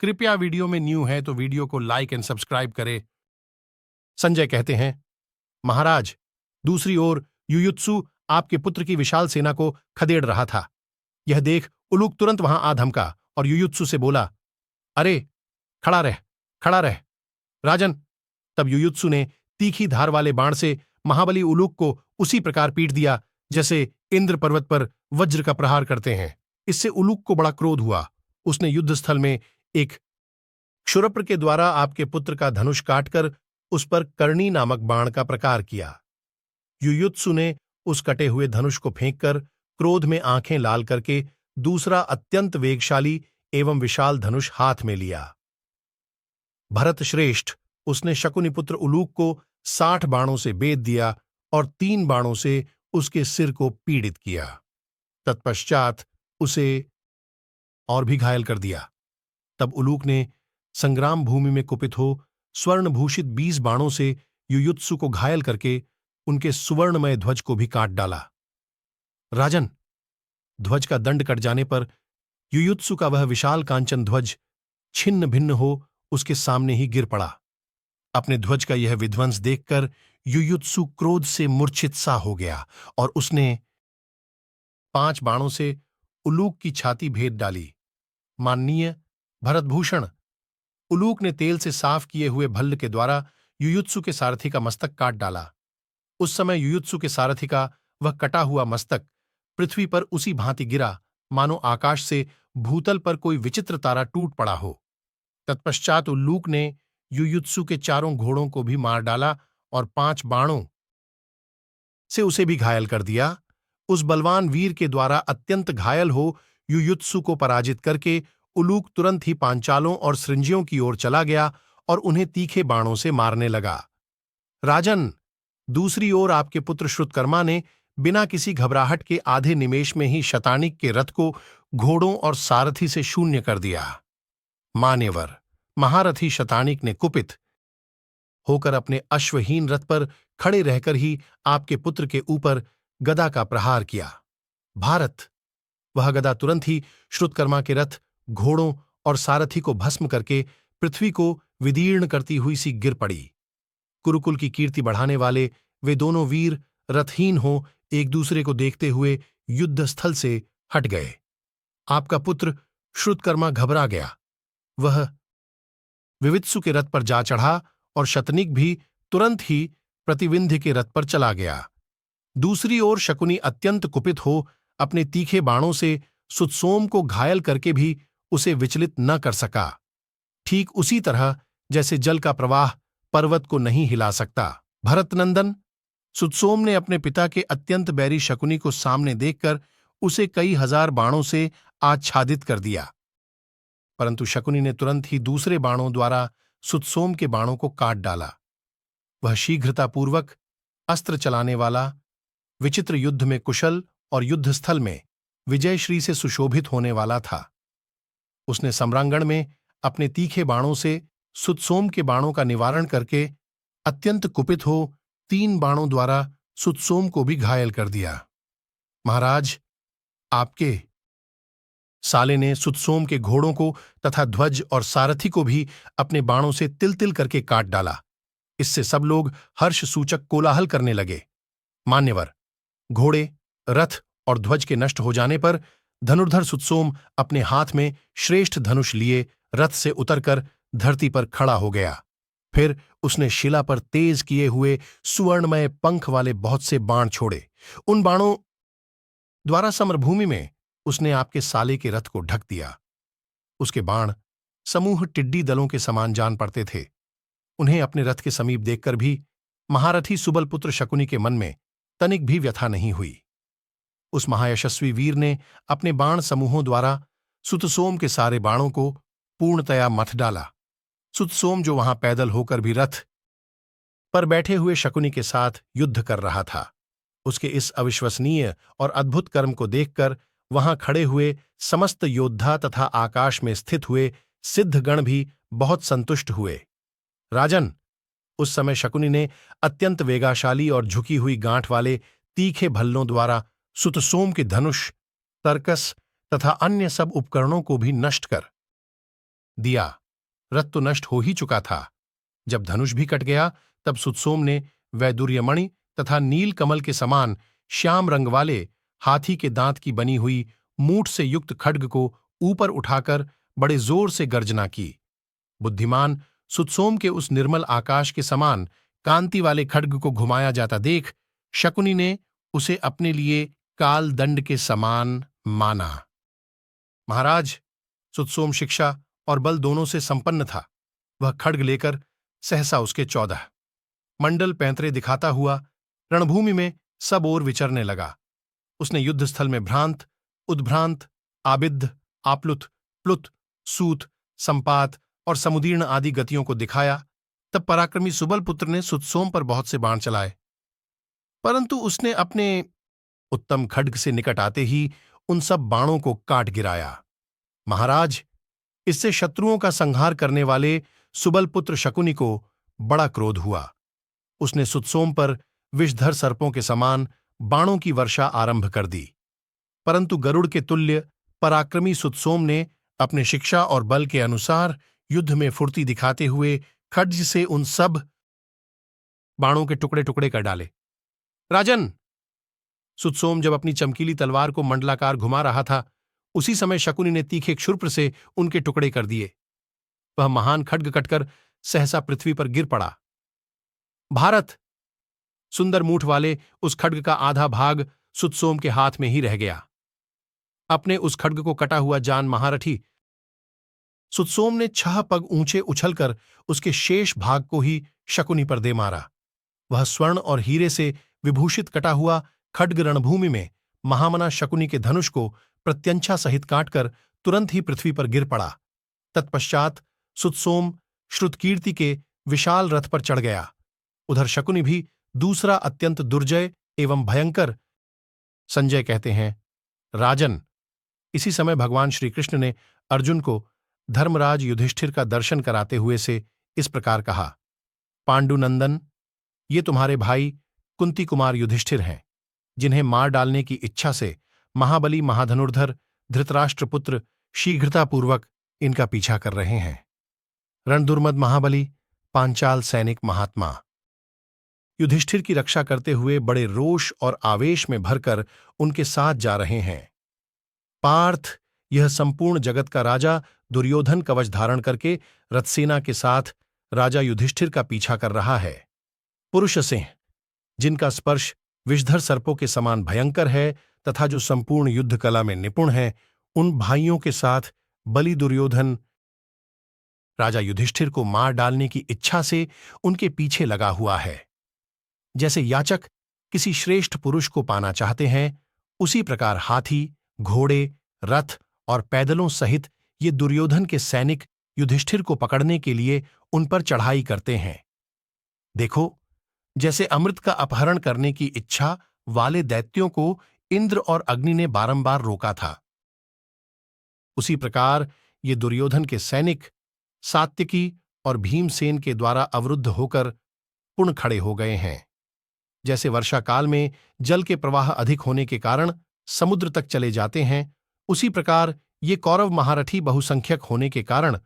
कृपया वीडियो में न्यू है तो वीडियो को लाइक एंड सब्सक्राइब करें। संजय कहते हैं, महाराज, दूसरी ओर युयुत्सु आपके पुत्र की विशाल सेना को खदेड़ रहा था। यह देख उलूक तुरंत वहां आ धमका और युयुत्सु से बोला, अरे खड़ा रह, खड़ा रह राजन। तब युयुत्सु ने तीखी धार वाले बाण से महाबली उलूक को उसी प्रकार पीट दिया जैसे इंद्र पर्वत पर वज्र का प्रहार करते हैं। इससे उलूक को बड़ा क्रोध हुआ। उसने युद्धस्थल में एक क्षुरप्र के द्वारा आपके पुत्र का धनुष काटकर उस पर कर्णी नामक बाण का प्रकार किया। युयुत्सु ने उस कटे हुए धनुष को फेंककर क्रोध में आंखें लाल करके दूसरा अत्यंत वेगशाली एवं विशाल धनुष हाथ में लिया। भरत श्रेष्ठ, उसने शकुनिपुत्र उलूक को 60 बाणों से बेध दिया और 3 बाणों से उसके सिर को पीड़ित किया। तत्पश्चात उसे और भी घायल कर दिया। तब उलूक ने संग्राम भूमि में कुपित हो स्वर्णभूषित 20 बाणों से युयुत्सु को घायल करके उनके सुवर्णमय ध्वज को भी काट डाला। राजन, ध्वज का दंड कट जाने पर युयुत्सु का वह विशाल कांचन ध्वज छिन्न भिन्न हो उसके सामने ही गिर पड़ा। अपने ध्वज का यह विध्वंस देखकर युयुत्सु क्रोध से मूर्छित सा हो गया और उसने 5 बाणों से उलूक की छाती भेद डाली। माननीय भरतभूषण, उलूक ने तेल से साफ किए हुए भल्ल के द्वारा युयुत्सु के सारथी का मस्तक काट डाला। उस समय युयुत्सु के सारथी का वह कटा हुआ मस्तक पृथ्वी पर उसी भांति गिरा मानो आकाश से भूतल पर कोई विचित्र तारा टूट पड़ा हो। तत्पश्चात उल्लूक ने युयुत्सु के 4 घोड़ों को भी मार डाला और 5 बाणों से उसे भी घायल कर दिया। उस बलवान वीर के द्वारा अत्यंत घायल हो युयुत्सु को पराजित करके उलूक तुरंत ही पांचालों और सृंजियों की ओर चला गया और उन्हें तीखे बाणों से मारने लगा। राजन, दूसरी ओर आपके पुत्र श्रुतकर्मा ने बिना किसी घबराहट के आधे निमेष में ही शतानिक के रथ को घोड़ों और सारथी से शून्य कर दिया। मान्यवर, महारथी शतानिक ने कुपित होकर अपने अश्वहीन रथ पर खड़े रहकर ही आपके पुत्र के ऊपर गदा का प्रहार किया। भारत, वह गदा तुरंत ही श्रुतकर्मा के रथ, घोड़ों और सारथी को भस्म करके पृथ्वी को विदीर्ण करती हुई सी गिर पड़ी। कुरुकुल की कीर्ति बढ़ाने वाले वे दोनों वीर रथहीन हो एक दूसरे को देखते हुए युद्धस्थल से हट गए। आपका पुत्र श्रुतकर्मा घबरा गया। वह विवित्सु के रथ पर जा चढ़ा और शतनिक भी तुरंत ही प्रतिविंध्य के रथ पर चला गया। दूसरी ओर शकुनी अत्यंत कुपित हो अपने तीखे बाणों से सुतसोम को घायल करके भी उसे विचलित न कर सका। ठीक उसी तरह जैसे जल का प्रवाह पर्वत को नहीं हिला सकता। भरतनंदन, सुतसोम ने अपने पिता के अत्यंत बैरी शकुनी को सामने देखकर उसे कई हजार बाणों से आच्छादित कर दिया, परंतु शकुनी ने तुरंत ही दूसरे बाणों द्वारा सुतसोम के बाणों को काट डाला। वह शीघ्रतापूर्वक अस्त्र चलाने वाला, विचित्र युद्ध में कुशल और युद्धस्थल में विजयश्री से सुशोभित होने वाला था। उसने सम्रांगण में अपने तीखे बाणों से सुतसोम के बाणों का निवारण करके अत्यंत कुपित हो 3 बाणों द्वारा सुतसोम को भी घायल कर दिया। महाराज, आपके साले ने सुतसोम के घोड़ों को तथा ध्वज और सारथी को भी अपने बाणों से तिल तिल करके काट डाला। इससे सब लोग हर्ष सूचक कोलाहल करने लगे। मान्यवर, घोड़े, रथ और ध्वज के नष्ट हो जाने पर धनुर्धर सुतसोम अपने हाथ में श्रेष्ठ धनुष लिए रथ से उतरकर धरती पर खड़ा हो गया। फिर उसने शिला पर तेज किए हुए सुवर्णमय पंख वाले बहुत से बाण छोड़े। उन बाणों द्वारा समरभूमि में उसने आपके साले के रथ को ढक दिया। उसके बाण समूह टिड्डी दलों के समान जान पड़ते थे। उन्हें अपने रथ के समीप देखकर भी महारथी सुबलपुत्र शकुनी के मन में तनिक भी व्यथा नहीं हुई। उस महायशस्वी वीर ने अपने बाण समूहों द्वारा सुतसोम के सारे बाणों को पूर्णतया मथ डाला। सुतसोम, जो वहां पैदल होकर भी रथ पर बैठे हुए शकुनी के साथ युद्ध कर रहा था, उसके इस अविश्वसनीय और अद्भुत कर्म को देखकर वहां खड़े हुए समस्त योद्धा तथा आकाश में स्थित हुए सिद्धगण भी बहुत संतुष्ट हुए। राजन, उस समय शकुनी ने अत्यंत वेगाशाली और झुकी हुई गांठ वाले तीखे भल्लों द्वारा सुतसोम के धनुष, तर्कस तथा अन्य सब उपकरणों को भी नष्ट कर दिया। रथ तो नष्ट हो ही चुका था। जब धनुष भी कट गया तब सुतसोम ने वैदुर्यमणि तथा नील कमल के समान श्याम रंग वाले हाथी के दांत की बनी हुई मूठ से युक्त खड्ग को ऊपर उठाकर बड़े जोर से गर्जना की। बुद्धिमान सुतसोम के उस निर्मल आकाश के समान कांति वाले खड्ग को घुमाया जाता देख शकुनी ने उसे अपने लिए काल दंड के समान माना। महाराज, सुतसोम शिक्षा और बल दोनों से संपन्न था। वह खड्ग लेकर सहसा उसके 14 मंडल पैंतरे दिखाता हुआ रणभूमि में सब ओर विचरने लगा। उसने युद्धस्थल में भ्रांत, उद्भ्रांत, आबिद्ध, आप्लुत, प्लुत, सूत, संपात और समुदीर्ण आदि गतियों को दिखाया। तब पराक्रमी सुबलपुत्र ने सुतसोम पर बहुत से बाण चलाए, परंतु उसने अपने उत्तम खड्ग से निकट आते ही उन सब बाणों को काट गिराया। महाराज, इससे शत्रुओं का संहार करने वाले सुबलपुत्र शकुनी को बड़ा क्रोध हुआ। उसने सुतसोम पर विषधर सर्पों के समान बाणों की वर्षा आरंभ कर दी, परंतु गरुड़ के तुल्य पराक्रमी सुतसोम ने अपने शिक्षा और बल के अनुसार युद्ध में फुर्ती दिखाते हुए खड्ग से उन सब बाणों के टुकड़े टुकड़े कर डाले। राजन! सुतसोम जब अपनी चमकीली तलवार को मंडलाकार घुमा रहा था, उसी समय शकुनी ने तीखे क्षुर्प से उनके टुकड़े कर दिए। वह महान खड्ग कटकर सहसा पृथ्वी पर गिर पड़ा। भारत! सुंदर मूठ वाले उस खड्ग का आधा भाग सुतसोम के हाथ में ही रह गया। अपने उस खड्ग को कटा हुआ जान महारथी, सुतसोम ने 6 पग ऊंचे उछलकर उसके शेष भाग को ही शकुनी पर दे मारा। वह स्वर्ण और हीरे से विभूषित कटा हुआ खड्ग रणभूमि में महामना शकुनी के धनुष को प्रत्यंछा सहित काटकर तुरंत ही पृथ्वी पर गिर पड़ा। तत्पश्चात सुतसोम श्रुतकीर्ति के विशाल रथ पर चढ़ गया। उधर शकुनी भी दूसरा अत्यंत दुर्जय एवं भयंकर। संजय कहते हैं, राजन, इसी समय भगवान श्री कृष्ण ने अर्जुन को धर्मराज युधिष्ठिर का दर्शन कराते हुए से इस प्रकार कहा, पांडुनंदन, ये तुम्हारे भाई कुंती कुमार युधिष्ठिर हैं, जिन्हें मार डालने की इच्छा से महाबली महाधनुर्धर धृतराष्ट्रपुत्र शीघ्रतापूर्वक इनका पीछा कर रहे हैं। रणदुर्मद महाबली पांचाल सैनिक महात्मा युधिष्ठिर की रक्षा करते हुए बड़े रोष और आवेश में भरकर उनके साथ जा रहे हैं। पार्थ, यह संपूर्ण जगत का राजा दुर्योधन कवच धारण करके रथसेना के साथ राजा युधिष्ठिर का पीछा कर रहा है। पुरुष सिंह, जिनका स्पर्श विषधर सर्पों के समान भयंकर है तथा जो संपूर्ण युद्ध कला में निपुण है, उन भाइयों के साथ बलि दुर्योधन राजा युधिष्ठिर को मार डालने की इच्छा से उनके पीछे लगा हुआ है। जैसे याचक किसी श्रेष्ठ पुरुष को पाना चाहते हैं, उसी प्रकार हाथी, घोड़े, रथ और पैदलों सहित ये दुर्योधन के सैनिक युधिष्ठिर को पकड़ने के लिए उन पर चढ़ाई करते हैं। देखो, जैसे अमृत का अपहरण करने की इच्छा वाले दैत्यों को इंद्र और अग्नि ने बारंबार रोका था, उसी प्रकार ये दुर्योधन के सैनिक सात्यकी और भीमसेन के द्वारा अवरुद्ध होकर पुन खड़े हो गए हैं। जैसे वर्षा काल में जल के प्रवाह अधिक होने के कारण समुद्र तक चले जाते हैं, उसी प्रकार ये कौरव महारथी बहुसंख्यक होने के कारण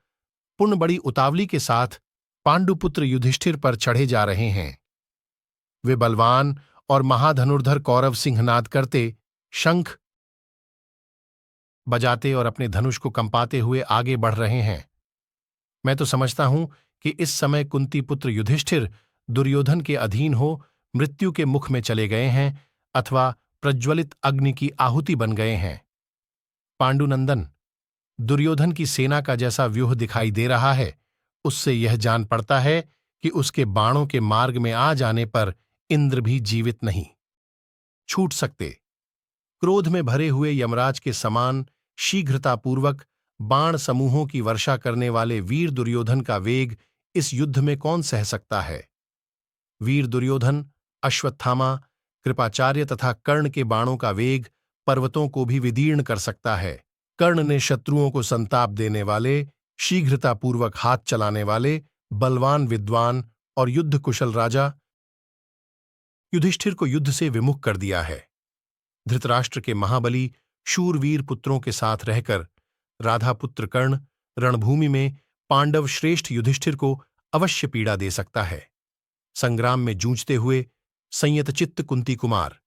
पुन बड़ी उतावली के साथ पांडुपुत्र युधिष्ठिर पर चढ़े जा रहे हैं। वे बलवान और महाधनुर्धर कौरव सिंहनाद करते, शंख बजाते और अपने धनुष को कंपाते हुए आगे बढ़ रहे हैं। मैं तो समझता हूं कि इस समय कुंती पुत्र युधिष्ठिर दुर्योधन के अधीन हो मृत्यु के मुख में चले गए हैं अथवा प्रज्वलित अग्नि की आहुति बन गए हैं। पांडुनंदन, दुर्योधन की सेना का जैसा व्यूह दिखाई दे रहा है, उससे यह जान पड़ता है कि उसके बाणों के मार्ग में आ जाने पर इंद्र भी जीवित नहीं छूट सकते। क्रोध में भरे हुए यमराज के समान शीघ्रतापूर्वक बाण समूहों की वर्षा करने वाले वीर दुर्योधन का वेग इस युद्ध में कौन सह सकता है। वीर दुर्योधन, अश्वत्थामा, कृपाचार्य तथा कर्ण के बाणों का वेग पर्वतों को भी विदीर्ण कर सकता है। कर्ण ने शत्रुओं को संताप देने वाले, शीघ्रतापूर्वक हाथ चलाने वाले, बलवान विद्वान और युद्ध कुशल राजा युधिष्ठिर को युद्ध से विमुख कर दिया है। धृतराष्ट्र के महाबली शूरवीर पुत्रों के साथ रहकर राधापुत्र कर्ण रणभूमि में पांडव श्रेष्ठ युधिष्ठिर को अवश्य पीड़ा दे सकता है। संग्राम में जूझते हुए संयतचित्त कुंती कुमार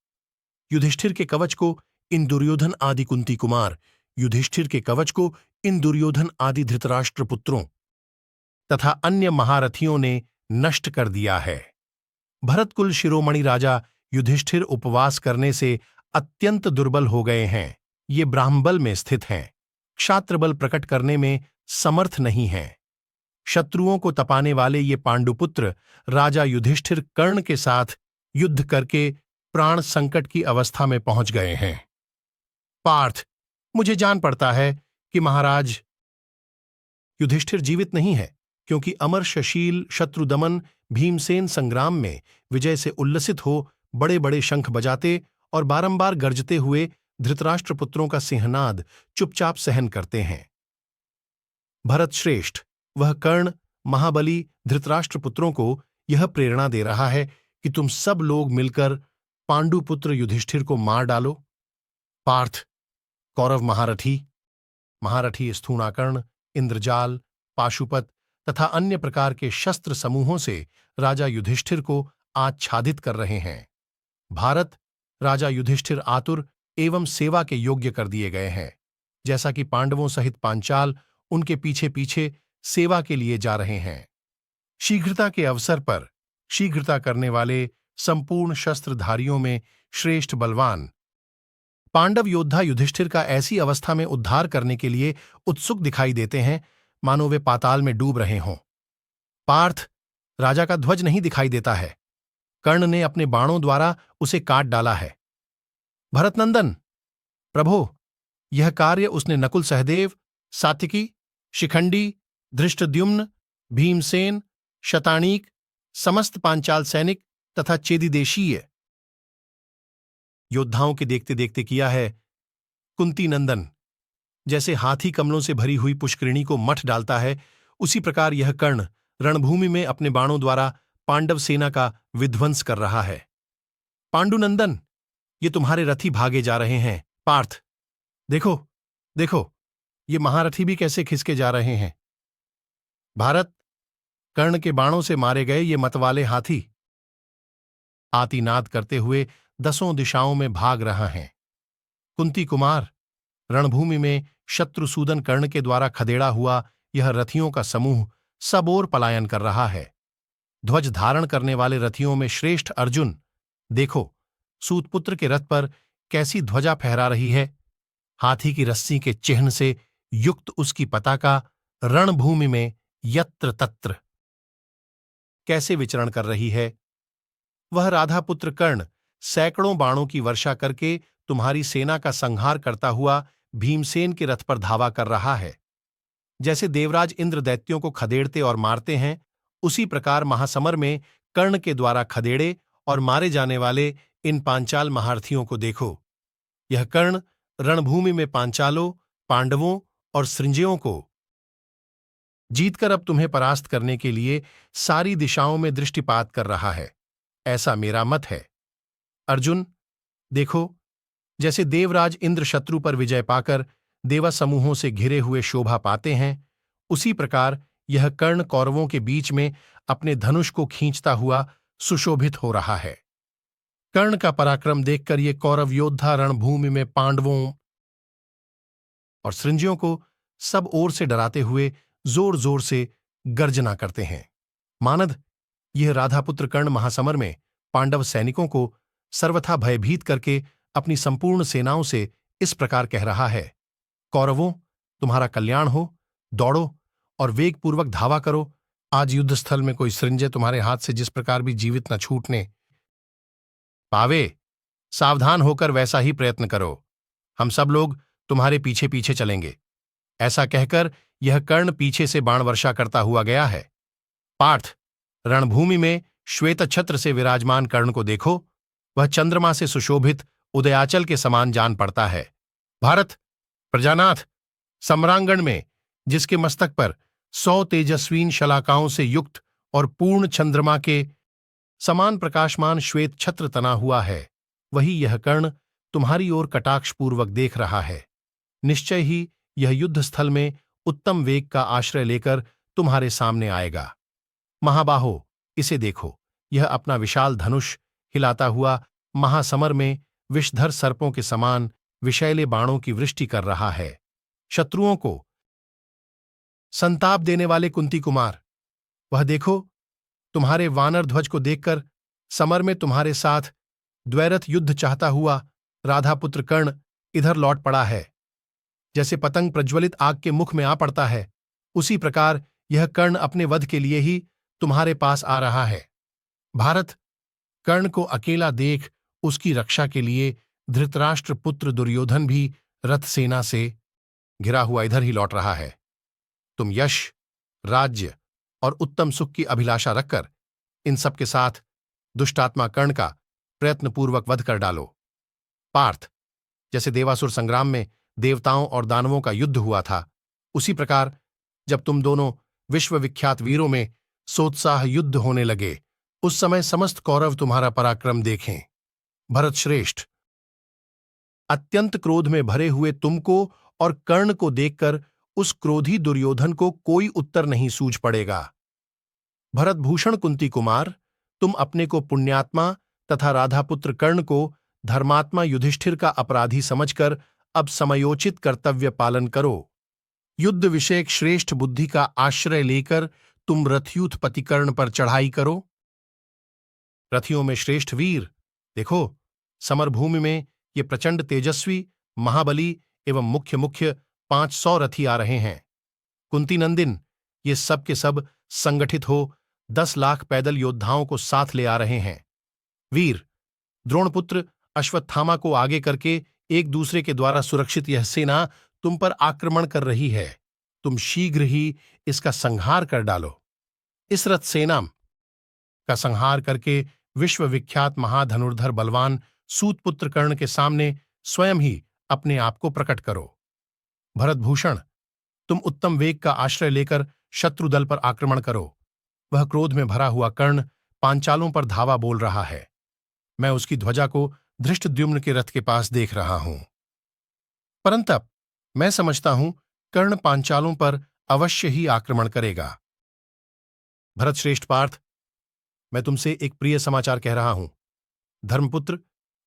युधिष्ठिर के कवच को इन दुर्योधन आदि कुंती कुमार युधिष्ठिर के कवच को इन दुर्योधन आदि धृतराष्ट्र पुत्रों तथा अन्य महारथियों ने नष्ट कर दिया है। भरतकुल शिरोमणि राजा युधिष्ठिर उपवास करने से अत्यंत दुर्बल हो गए हैं। ये ब्राह्मबल में स्थित हैं, क्षात्रबल प्रकट करने में समर्थ नहीं हैं। शत्रुओं को तपाने वाले ये पांडुपुत्र राजा युधिष्ठिर कर्ण के साथ युद्ध करके प्राण संकट की अवस्था में पहुंच गए हैं। पार्थ, मुझे जान पड़ता है कि महाराज युधिष्ठिर जीवित नहीं है, क्योंकि अमर्षशील शत्रुदमन भीमसेन संग्राम में विजय से उल्लसित हो बड़े बड़े शंख बजाते और बारंबार गरजते हुए धृतराष्ट्र पुत्रों का सिंहनाद चुपचाप सहन करते हैं। भरत श्रेष्ठ, वह कर्ण महाबली धृतराष्ट्र पुत्रों को यह प्रेरणा दे रहा है कि तुम सब लोग मिलकर पांडुपुत्र युधिष्ठिर को मार डालो। पार्थ, कौरव महारथी स्थूणाकर्ण, इंद्रजाल, पाशुपत तथा अन्य प्रकार के शस्त्र समूहों से राजा युधिष्ठिर को आच्छादित कर रहे हैं। भारत, राजा युधिष्ठिर आतुर एवं सेवा के योग्य कर दिए गए हैं, जैसा कि पांडवों सहित पांचाल उनके पीछे पीछे सेवा के लिए जा रहे हैं। शीघ्रता के अवसर पर शीघ्रता करने वाले संपूर्ण शस्त्रधारियों में श्रेष्ठ बलवान पांडव योद्धा युधिष्ठिर का ऐसी अवस्था में उद्धार करने के लिए उत्सुक दिखाई देते हैं मानो वे पाताल में डूब रहे हों। पार्थ, राजा का ध्वज नहीं दिखाई देता है। कर्ण ने अपने बाणों द्वारा उसे काट डाला है। भरतनंदन, प्रभो, यह कार्य उसने नकुल सहदेव, सात्यकी, शिखंडी, धृष्टद्युम्न, भीमसेन, शतानीक, समस्त पांचाल सैनिक तथा चेदिदेशीय योद्धाओं के देखते देखते किया है। कुंती नंदन, जैसे हाथी कमलों से भरी हुई पुष्करिणी को मठ डालता है, उसी प्रकार यह कर्ण रणभूमि में अपने बाणों द्वारा पांडव सेना का विध्वंस कर रहा है। पांडुनंदन, ये तुम्हारे रथी भागे जा रहे हैं। पार्थ, देखो देखो, ये महारथी भी कैसे खिसके जा रहे हैं। भारत, कर्ण के बाणों से मारे गए ये मतवाले हाथी आतिनाद करते हुए 10 दिशाओं में भाग रहा है। कुंती कुमार, रणभूमि में शत्रुसूदन कर्ण के द्वारा खदेड़ा हुआ यह रथियों का समूह सब ओर पलायन कर रहा है। ध्वज धारण करने वाले रथियों में श्रेष्ठ अर्जुन, देखो सूतपुत्र के रथ पर कैसी ध्वजा फहरा रही है। हाथी की रस्सी के चिह्न से युक्त उसकी पताका रणभूमि में यत्र तत्र कैसे विचरण कर रही है। वह राधापुत्र कर्ण सैकड़ों बाणों की वर्षा करके तुम्हारी सेना का संहार करता हुआ भीमसेन के रथ पर धावा कर रहा है। जैसे देवराज इंद्र दैत्यों को खदेड़ते और मारते हैं, उसी प्रकार महासमर में कर्ण के द्वारा खदेड़े और मारे जाने वाले इन पांचाल महारथियों को देखो। यह कर्ण रणभूमि में पांचालों, पांडवों और सृंजयों को जीतकर अब तुम्हें परास्त करने के लिए सारी दिशाओं में दृष्टिपात कर रहा है, ऐसा मेरा मत है। अर्जुन, देखो, जैसे देवराज इंद्र शत्रु पर विजय पाकर देवा समूहों से घिरे हुए शोभा पाते हैं, उसी प्रकार यह कर्ण कौरवों के बीच में अपने धनुष को खींचता हुआ सुशोभित हो रहा है। कर्ण का पराक्रम देखकर ये कौरव योद्धा रणभूमि में पांडवों और सृंजियों को सब ओर से डराते हुए जोर जोर से गर्जना करते हैं। मानद, यह राधापुत्र कर्ण महासमर में पांडव सैनिकों को सर्वथा भयभीत करके अपनी संपूर्ण सेनाओं से इस प्रकार कह रहा है, कौरवों, तुम्हारा कल्याण हो, दौड़ो और वेगपूर्वक धावा करो। आज युद्धस्थल में कोई सृंजय तुम्हारे हाथ से जिस प्रकार भी जीवित न छूटने पावे, सावधान होकर वैसा ही प्रयत्न करो। हम सब लोग तुम्हारे पीछे पीछे चलेंगे। ऐसा कहकर यह कर्ण पीछे से बाण वर्षा करता हुआ गया है। पार्थ, रणभूमि में श्वेत छत्र से विराजमान कर्ण को देखो, वह चंद्रमा से सुशोभित उदयाचल के समान जान पड़ता है। भारत, प्रजानाथ, सम्रांगण में जिसके मस्तक पर 100 तेजस्वीन शलाकाओं से युक्त और पूर्ण चंद्रमा के समान प्रकाशमान श्वेत छत्र तना हुआ है, वही यह कर्ण तुम्हारी ओर कटाक्षपूर्वक देख रहा है। निश्चय ही यह युद्ध स्थल में उत्तम वेग का आश्रय लेकर तुम्हारे सामने आएगा। महाबाहो, इसे देखो, यह अपना विशाल धनुष हिलाता हुआ महासमर में विषधर सर्पों के समान विषैले बाणों की वृष्टि कर रहा है। शत्रुओं को संताप देने वाले कुंती कुमार, वह देखो, तुम्हारे वानर ध्वज को देखकर समर में तुम्हारे साथ द्वैरथ युद्ध चाहता हुआ राधापुत्र कर्ण इधर लौट पड़ा है। जैसे पतंग प्रज्वलित आग के मुख में आ पड़ता है, उसी प्रकार यह कर्ण अपने वध के लिए ही तुम्हारे पास आ रहा है। भारत, कर्ण को अकेला देख उसकी रक्षा के लिए धृतराष्ट्र पुत्र दुर्योधन भी रथ सेना से घिरा हुआ इधर ही लौट रहा है। तुम यश, राज्य और उत्तम सुख की अभिलाषा रखकर इन सब के साथ दुष्टात्मा कर्ण का प्रयत्नपूर्वक वध कर डालो। पार्थ, जैसे देवासुर संग्राम में देवताओं और दानवों का युद्ध हुआ था, उसी प्रकार जब तुम दोनों विश्वविख्यात वीरों में सोत्साह युद्ध होने लगे, उस समय समस्त कौरव तुम्हारा पराक्रम देखें। भरत श्रेष्ठ, अत्यंत क्रोध में भरे हुए तुमको और कर्ण को देखकर उस क्रोधी दुर्योधन को कोई उत्तर नहीं सूझ पड़ेगा। भरत भूषण कुंती कुमार, तुम अपने को पुण्यात्मा तथा राधापुत्र कर्ण को धर्मात्मा युधिष्ठिर का अपराधी समझकर अब समयोचित कर्तव्य पालन करो। युद्ध विषयक श्रेष्ठ बुद्धि का आश्रय लेकर तुम रथयूथ पति कर्ण पर चढ़ाई करो। रथियों में श्रेष्ठ वीर, देखो, समरभूमि में ये प्रचंड तेजस्वी, महाबली एवं मुख्य मुख्य 500 रथी आ रहे हैं। कुंती नंदिन, ये सब के सब संगठित हो 10 लाख पैदल योद्धाओं को साथ ले आ रहे हैं। वीर, द्रोणपुत्र अश्वत्थामा को आगे करके एक दूसरे के द्वारा सुरक्षित यह सेना तुम पर आक्रमण कर रही है। तुम शीघ्र ही इसका संहार कर डालो। इस रथ सेना का संहार करके विश्वविख्यात महाधनुर्धर बलवान सूतपुत्र कर्ण के सामने स्वयं ही अपने आप को प्रकट करो। भरतभूषण, तुम उत्तम वेग का आश्रय लेकर शत्रु दल पर आक्रमण करो। वह क्रोध में भरा हुआ कर्ण पांचालों पर धावा बोल रहा है। मैं उसकी ध्वजा को धृष्टद्युम्न के रथ के पास देख रहा हूं। परंतु मैं समझता हूं कर्ण पांचालों पर अवश्य ही आक्रमण करेगा। भरतश्रेष्ठ पार्थ, मैं तुमसे एक प्रिय समाचार कह रहा हूं। धर्मपुत्र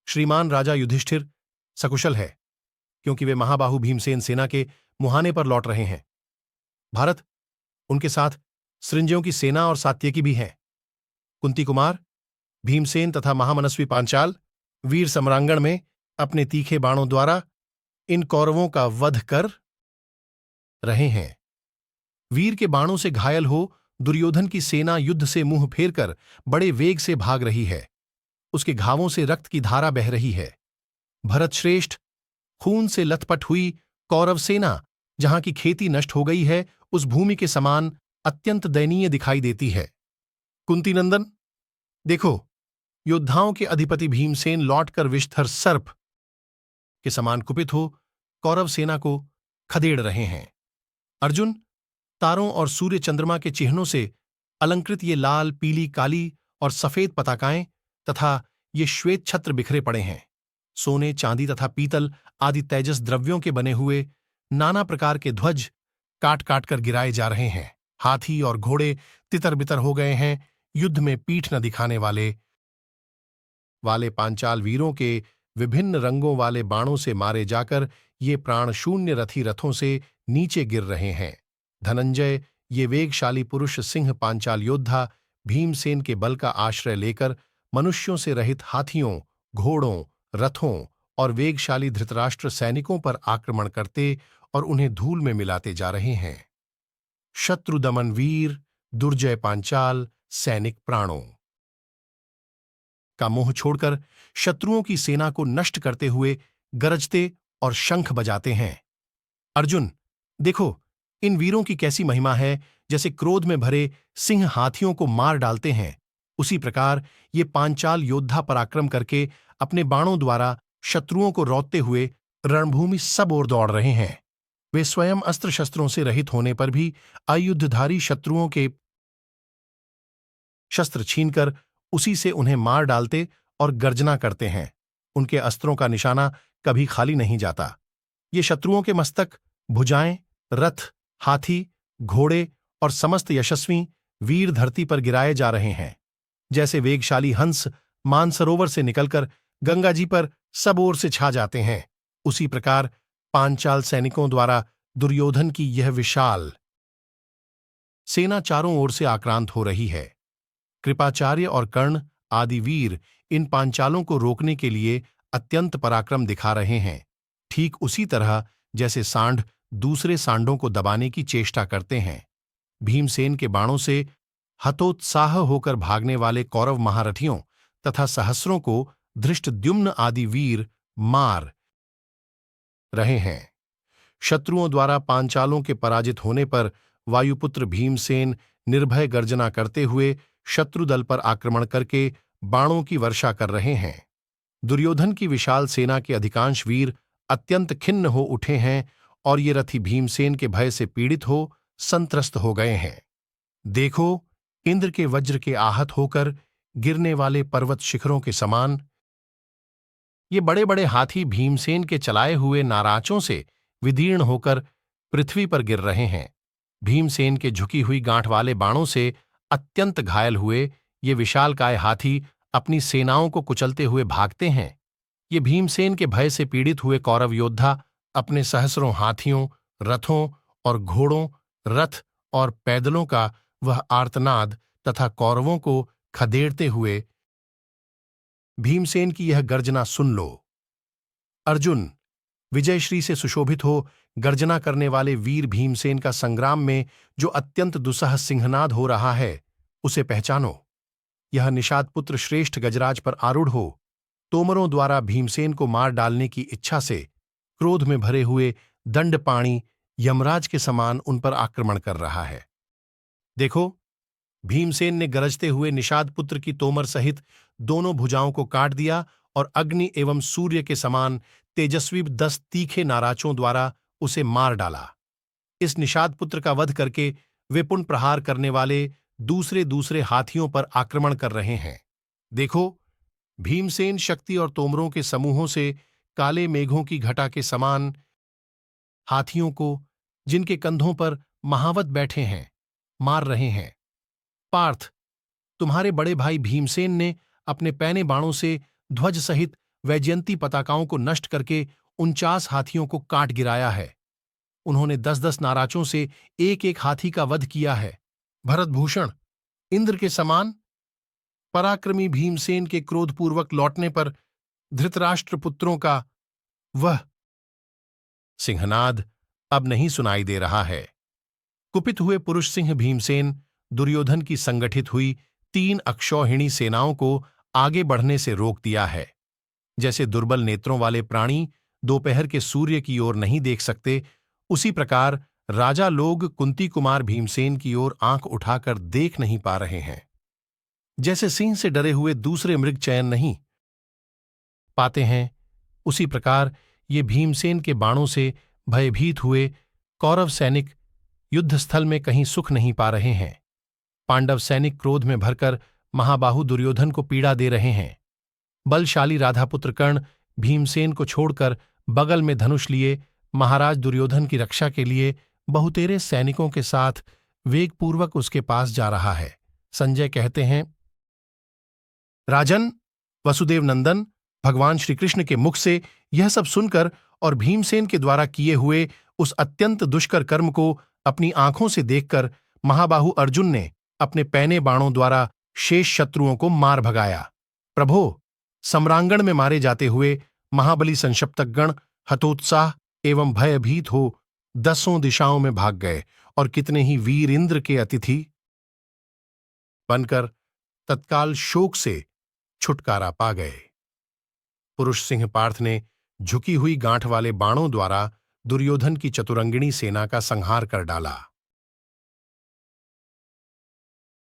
श्रीमान राजा युधिष्ठिर सकुशल है, क्योंकि वे महाबाहु भीमसेन सेना के मुहाने पर लौट रहे हैं। भारत, उनके साथ सृंजयों की सेना और सात्यकी भी है। कुंती कुमार, भीमसेन तथा महामनस्वी पांचाल वीर सम्रांगण में अपने तीखे बाणों द्वारा इन कौरवों का वध कर रहे हैं। वीर के बाणों से घायल हो दुर्योधन की सेना युद्ध से मुंह फेरकर बड़े वेग से भाग रही है। उसके घावों से रक्त की धारा बह रही है। भरतश्रेष्ठ, खून से लथपथ हुई कौरव सेना जहां की खेती नष्ट हो गई है, उस भूमि के समान अत्यंत दयनीय दिखाई देती है। कुंती नंदन, देखो, योद्धाओं के अधिपति भीमसेन लौटकर विषधर सर्प के समान कुपित हो कौरव सेना को खदेड़ रहे हैं। अर्जुन, तारों और सूर्य चंद्रमा के चिन्हों से अलंकृत ये लाल, पीली, काली और सफेद पताकाएं तथा ये श्वेत छत्र बिखरे पड़े हैं। सोने, चांदी तथा पीतल आदि तेजस द्रव्यों के बने हुए नाना प्रकार के ध्वज काट काट कर गिराए जा रहे हैं। हाथी और घोड़े तितर बितर हो गए हैं। युद्ध में पीठ न दिखाने वाले पांचाल वीरों के विभिन्न रंगों वाले बाणों से मारे जाकर ये प्राणशून्य रथी रथों से नीचे गिर रहे हैं। धनंजय, ये वेगशाली पुरुष सिंह पांचाल योद्धा भीमसेन के बल का आश्रय लेकर मनुष्यों से रहित हाथियों, घोड़ों, रथों और वेगशाली धृतराष्ट्र सैनिकों पर आक्रमण करते और उन्हें धूल में मिलाते जा रहे हैं। शत्रुदमन वीर, दुर्जय पांचाल सैनिक प्राणों का मोह छोड़कर शत्रुओं की सेना को नष्ट करते हुए गरजते और शंख बजाते हैं। अर्जुन, देखो, इन वीरों की कैसी महिमा है। जैसे क्रोध में भरे सिंह हाथियों को मार डालते हैं, उसी प्रकार ये पांचाल योद्धा पराक्रम करके अपने बाणों द्वारा शत्रुओं को रौंदते हुए रणभूमि सब ओर दौड़ रहे हैं। वे स्वयं अस्त्र शस्त्रों से रहित होने पर भी आयुधधारी शत्रुओं के शस्त्र छीनकर उसी से उन्हें मार डालते और गर्जना करते हैं। उनके अस्त्रों का निशाना कभी खाली नहीं जाता। ये शत्रुओं के मस्तक, भुजाएं, रथ, हाथी, घोड़े और समस्त यशस्वी वीर धरती पर गिराए जा रहे हैं। जैसे वेगशाली हंस मानसरोवर से निकलकर गंगा जी पर सब ओर से छा जाते हैं, उसी प्रकार पांचाल सैनिकों द्वारा दुर्योधन की यह विशाल सेना चारों ओर से आक्रांत हो रही है। कृपाचार्य और कर्ण आदि वीर इन पांचालों को रोकने के लिए अत्यंत पराक्रम दिखा रहे हैं, ठीक उसी तरह जैसे सांड दूसरे सांडों को दबाने की चेष्टा करते हैं। भीमसेन के बाणों से हतोत्साह होकर भागने वाले कौरव महारथियों तथा सहस्रों को धृष्टद्युम्न आदि वीर मार रहे हैं। शत्रुओं द्वारा पांचालों के पराजित होने पर वायुपुत्र भीमसेन निर्भय गर्जना करते हुए शत्रुदल पर आक्रमण करके बाणों की वर्षा कर रहे हैं। दुर्योधन की विशाल सेना के अधिकांश वीर अत्यंत खिन्न हो उठे हैं और ये रथी भीमसेन के भय से पीड़ित हो संत्रस्त हो गए हैं। देखो, इंद्र के वज्र के आहत होकर गिरने वाले पर्वत शिखरों के समान ये बड़े बड़े हाथी भीमसेन के चलाए हुए नाराचों से विदीर्ण होकर पृथ्वी पर गिर रहे हैं। भीमसेन के झुकी हुई गांठ वाले बाणों से अत्यंत घायल हुए ये विशालकाय हाथी अपनी सेनाओं को कुचलते हुए भागते हैं। ये भीमसेन के भय से पीड़ित हुए कौरव योद्धा अपने सहस्रों हाथियों, रथों और घोड़ों, रथ और पैदलों का वह आर्तनाद तथा कौरवों को खदेड़ते हुए भीमसेन की यह गर्जना सुन लो। अर्जुन, विजयश्री से सुशोभित हो गर्जना करने वाले वीर भीमसेन का संग्राम में जो अत्यंत दुस्सह सिंहनाद हो रहा है, उसे पहचानो। यह निषाद पुत्र श्रेष्ठ गजराज पर आरूढ़ हो तोमरों द्वारा भीमसेन को मार डालने की इच्छा से क्रोध में भरे हुए दंडपाणी यमराज के समान उन पर आक्रमण कर रहा है। देखो, भीमसेन ने गरजते हुए निषाद पुत्र की तोमर सहित दोनों भुजाओं को काट दिया और अग्नि एवं सूर्य के समान तेजस्वी 10 तीखे नाराचों द्वारा उसे मार डाला। इस निषाद पुत्र का वध करके वे पुनः प्रहार करने वाले दूसरे दूसरे हाथियों पर आक्रमण कर रहे हैं। देखो, भीमसेन शक्ति और तोमरों के समूहों से काले मेघों की घटा के समान हाथियों को, जिनके कंधों पर महावत बैठे हैं, मार रहे हैं। पार्थ, तुम्हारे बड़े भाई भीमसेन ने अपने पैने बाणों से ध्वज सहित वैजयंती पताकाओं को नष्ट करके 49 हाथियों को काट गिराया है। उन्होंने 10-10 नाराचों से एक एक हाथी का वध किया है। भरतभूषण, इंद्र के समान पराक्रमी भीमसेन के क्रोधपूर्वक लौटने पर धृतराष्ट्र पुत्रों का वह सिंहनाद अब नहीं सुनाई दे रहा है। कुपित हुए पुरुष सिंह भीमसेन दुर्योधन की संगठित हुई 3 अक्षौहिणी सेनाओं को आगे बढ़ने से रोक दिया है। जैसे दुर्बल नेत्रों वाले प्राणी दोपहर के सूर्य की ओर नहीं देख सकते, उसी प्रकार राजा लोग कुंती कुमार भीमसेन की ओर आंख उठाकर देख नहीं पा रहे हैं। जैसे सिंह से डरे हुए दूसरे मृग चयन नहीं पाते हैं, उसी प्रकार ये भीमसेन के बाणों से भयभीत हुए कौरव सैनिक युद्धस्थल में कहीं सुख नहीं पा रहे हैं। पांडव सैनिक क्रोध में भरकर महाबाहु दुर्योधन को पीड़ा दे रहे हैं। बलशाली राधापुत्र कर्ण भीमसेन को छोड़कर बगल में धनुष लिए महाराज दुर्योधन की रक्षा के लिए बहुतेरे सैनिकों के साथ वेगपूर्वक उसके पास जा रहा है। संजय कहते हैं, राजन, वसुदेव नंदन, भगवान श्रीकृष्ण के मुख से यह सब सुनकर और भीमसेन के द्वारा किए हुए उस अत्यंत दुष्कर कर्म को अपनी आंखों से देखकर महाबाहु अर्जुन ने अपने पैने बाणों द्वारा शेष शत्रुओं को मार भगाया। प्रभो, सम्रांगण में मारे जाते हुए महाबली संशप्तकगण हतोत्साह एवं भयभीत हो 10 दिशाओं में भाग गए और कितने ही वीर इंद्र के अतिथि बनकर तत्काल शोक से छुटकारा पा गए। पुरुष सिंह पार्थ ने झुकी हुई गांठ वाले बाणों द्वारा दुर्योधन की चतुरंगिणी सेना का संहार कर डाला।